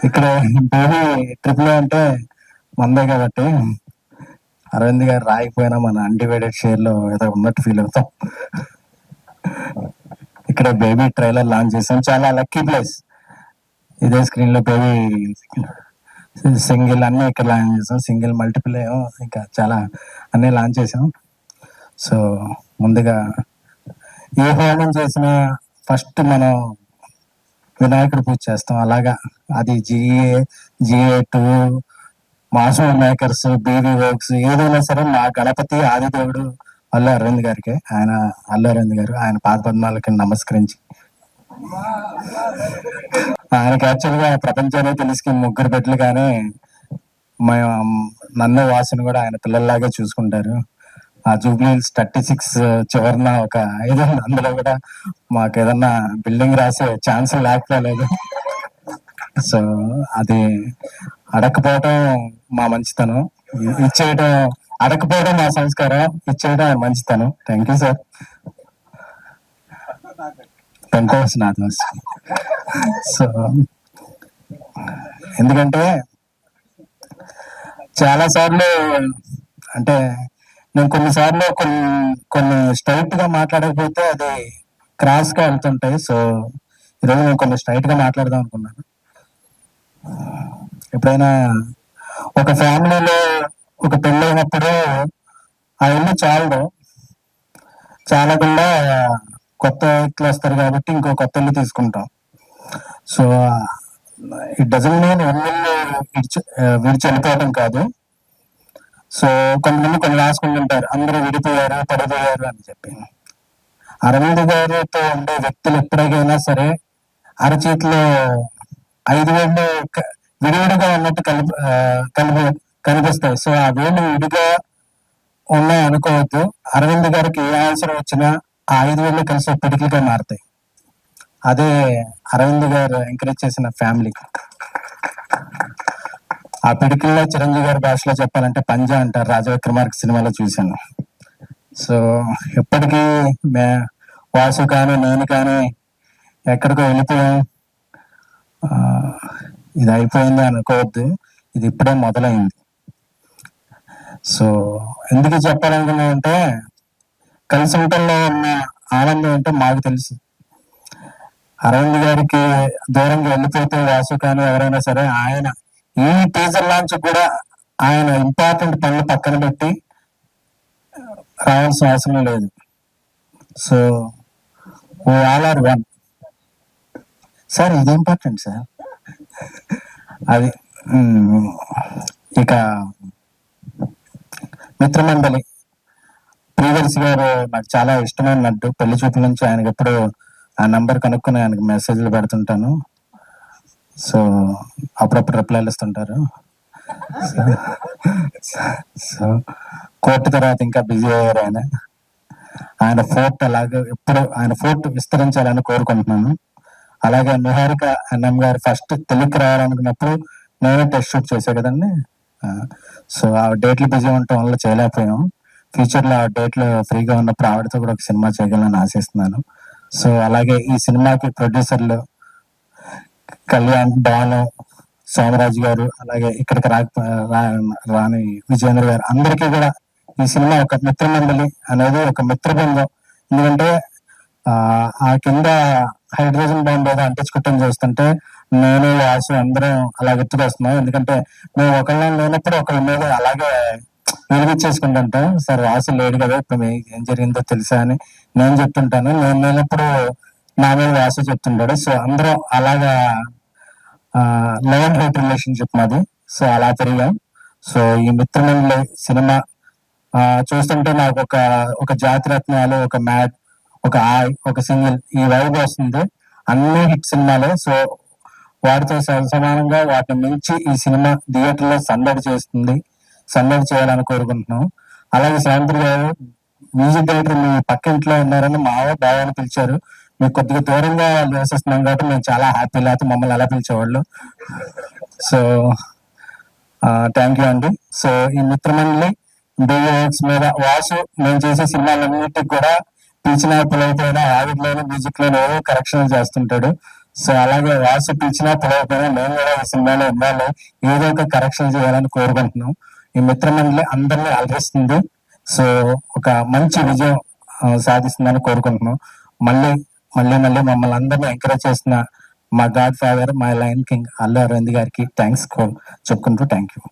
ఇక్కడ baby triple అంటే మందే కాబట్టి అరవింద్ గారు రాయకపోయినా మన అన్డివైడెడ్ షేర్ లో ఏదో ఉన్నట్టు ఫీల్ అవుతాం. ఇక్కడ బేబీ ట్రైలర్ లాంచ్ చేసాం, చాలా లక్కీ ప్లేస్. ఇదే స్క్రీన్ లో బేబీ సింగిల్ అన్ని ఇక్కడ లాంచ్ చేసాం, సింగిల్ మల్టిపుల్ ఏమో ఇంకా చాలా అన్ని లాంచ్ చేసాం. సో ముందుగా ఏ హోమం చేసినా ఫస్ట్ మనం వినాయకుడు పూజ చేస్తాం. అలాగా అది జిఏ2 మాసం మేకర్స్, బీవీ వర్క్స్, ఏదైనా సరే మా గణపతి ఆదిదేవుడు అల్లు అరవింద్ గారికి, అల్లు అరవింద్ గారు ఆయన పాద పద్మాలకి నమస్కరించి, ఆయనకి యాక్చువల్గా ప్రపంచాన్ని తెలిసి ముగ్గురు బిడ్డలు, కానీ నన్ను వాసుని కూడా ఆయన పిల్లల్లాగే చూసుకుంటారు. ఆ జూబ్లీహిల్స్ 36 చివరిన ఒక ఐదు, అందులో కూడా మాకు ఏదన్నా బిల్డింగ్ రాసే ఛాన్స్ లేకపోలేదు. సో అది అడగకపోవడం మా మంచితనం, ఇచ్చేయడం అడగకపోవడం మా సంస్కారం, ఇచ్చేయడం మంచితనం. Thank you sir. పెంకోవలసిన. సో ఎందుకంటే చాలా సార్లు అంటే నేను కొన్నిసార్లు కొన్ని స్ట్రైట్ గా మాట్లాడకపోతే అది క్రాస్ గా వెళ్తుంటాయి. సో ఈరోజు నేను కొన్ని స్ట్రైట్ గా మాట్లాడదాం అనుకున్నాను. ఎప్పుడైనా ఒక ఫ్యామిలీలో ఒక పెళ్ళి అయినప్పుడు ఆ ఇల్లు చాలకుండా కొత్త వ్యక్తులు వస్తారు కాబట్టి ఇంకో కొత్త ఇల్లు తీసుకుంటాం. సో ఇట్ డజంట్ మీన్ ఇల్లు విడిచి వెళ్ళిపోవడం కాదు. సో కొంతమంది కొన్ని రాసుకుంటుంటారు, అందరూ విడిపోయారు, పడిపోయారు అని చెప్పి. అరవింద్ గారితో ఉండే వ్యక్తులు ఎప్పటికైనా సరే అరచేతిలో 5 వేళ్ళు విడివిడిగా ఉన్నట్టు కనిపిస్తాయి. సో ఆ వేళ్ళు విడిగా ఉన్నాయి అనుకోవద్దు. అరవింద్ గారికి ఏ అవసరం వచ్చినా ఆ 5 వేళ్ళు కలిసి పిడికిలుగా మారుతాయి. అదే అరవింద్ గారు ఎంకరేజ్ చేసిన ఫ్యామిలీ. ఆ పిడికిల్లో చిరంజీవి గారి భాషలో చెప్పాలంటే పంజా అంటారు, రాజా విక్రమార్క సినిమాలో చూశాను. సో ఎప్పటికీ వాసు కానీ నేను కానీ ఎక్కడికో వెళ్ళిపోయాం, ఇది అయిపోయింది అనుకోవద్దు, ఇది ఇప్పుడే మొదలైంది. సో ఎందుకు చెప్పాలనుకున్నామంటే కలిసి ఉండటంలో ఉన్న ఆనందం అంటే మాకు తెలుసు. అరవింద్ గారికి దూరంగా వెళ్ళిపోతే వాసు కానీ ఎవరైనా సరే ఆయన ఈ టీజర్ లాంచ్ కూడా ఆయన ఇంపార్టెంట్ పనులు పక్కన పెట్టి రావాల్సిన అవసరం లేదు. So all are one. Sir ఇది ఇంపార్టెంట్ సార్. అది ఇక మిత్రమండలి ప్రియదర్శి గారు నాకు చాలా ఇష్టమైన నట్టు. పెళ్లి చూపుల నుంచి ఆయనకి ఎప్పుడు ఆ నంబర్ కనుక్కొని ఆయనకు మెసేజ్లు పెడుతుంటాను. సో అప్పుడప్పుడు రిప్లైలు ఇస్తుంటారు. సో కోర్టు తర్వాత ఇంకా బిజీ అయ్యారు ఆయన ఫోర్ట్ అలాగే ఎప్పుడు ఆయన ఫోర్ట్ విస్తరించాలని కోరుకుంటున్నాను. అలాగే నిహారిక అన్నం గారు ఫస్ట్ తెలుగుకి రావాలనుకున్నప్పుడు నేనే టెస్ట్ షూట్ చేశా కదండి. సో ఆ డేట్లు బిజీ ఉండటం వల్ల చేయలేకపోయాం. ఫ్యూచర్లో ఆ డేట్లు ఫ్రీగా ఉన్నప్పుడు ఆవిడతో కూడా ఒక సినిమా చేయగలని ఆశిస్తున్నాను. సో అలాగే ఈ సినిమాకి ప్రొడ్యూసర్లు కళ్యాణ్, డాను, సోమరాజు గారు, అలాగే ఇక్కడికి రాని విజయేంద్ర గారు, అందరికీ కూడా ఈ సినిమా ఒక మిత్రమండలి అనేది ఒక మిత్ర బృందం. ఎందుకంటే ఆ కింద హైడ్రోజన్ బాంబ్ ఏదో అంటించుకుంటాం చేస్తుంటే నేను వాసు అందరం అలా గుర్తుకొస్తున్నాం. ఎందుకంటే మేము ఒకళ్ళ లేనప్పుడు ఒకళ్ళ మీద అలాగే వెలిగించేసుకుంటుంటాం. సార్ వాసు లేడు కదా, ఇప్పుడు ఏం జరిగిందో తెలుసా అని నేను చెప్తుంటాను, నేను లేనప్పుడు నా మీద వాసు చెప్తుంటాడు. సో అందరం అలాగా లవ్ అండ్ హేట్ రిలేషన్షిప్ మాది. సో అలా తిరిగాం. సో ఈ మిత్రమండలి సినిమా చూస్తుంటే నాకు ఒక జాతిరత్నాలు, ఒక మ్యాడ్, ఒక ఒక సింగిల్ ఈ వైబ్ వస్తుంది. అన్ని హిట్ సినిమాలే. సో వాటితో సమానంగా వాటిని మించి ఈ సినిమా థియేటర్లో సందడి చేయాలని కోరుకుంటున్నాం. అలాగే శ్రాంతి గారు మ్యూజిక్ డైరెక్టర్ మీ పక్కింట్లో ఉన్నారని బావని పిలిచారు. మీకు కొద్దిగా దూరంగా నివసిస్తున్నాం కాబట్టి మేము చాలా హ్యాపీ, లేకపోతే మమ్మల్ని ఎలా పిలిచేవాళ్ళు. సో థ్యాంక్ యూ అండి. సో ఈ మిత్రమండలి బిఎక్స్ మీద వాసు మేము చేసే సినిమాలన్నిటికి కూడా పిలిచిన పిలవకపోయినా ఆవిడలోనే మ్యూజిక్ లోనే ఏవో కరెక్షన్ చేస్తుంటాడు. సో అలాగే వాసు పిలిచినా పిలవకపోయినా మేము కూడా ఈ సినిమాలో ఇన్వాల్వ్ ఏదో ఒక కరెక్షన్ చేయాలని కోరుకుంటున్నాం. ఈ మిత్రమండలి అందరినీ అలరిస్తుంది. సో ఒక మంచి విజయం సాధిస్తుందని కోరుకుంటున్నాం. మళ్ళీ మళ్ళీ మళ్ళీ మమ్మల్ని అందరినీ ఎంకరేజ్ చేసిన మా గాడ్ ఫాదర్, మా లయన్ కింగ్ అల్లు అరవింద్ గారికి థ్యాంక్స్ చెప్పుకుంటూ థ్యాంక్ యూ.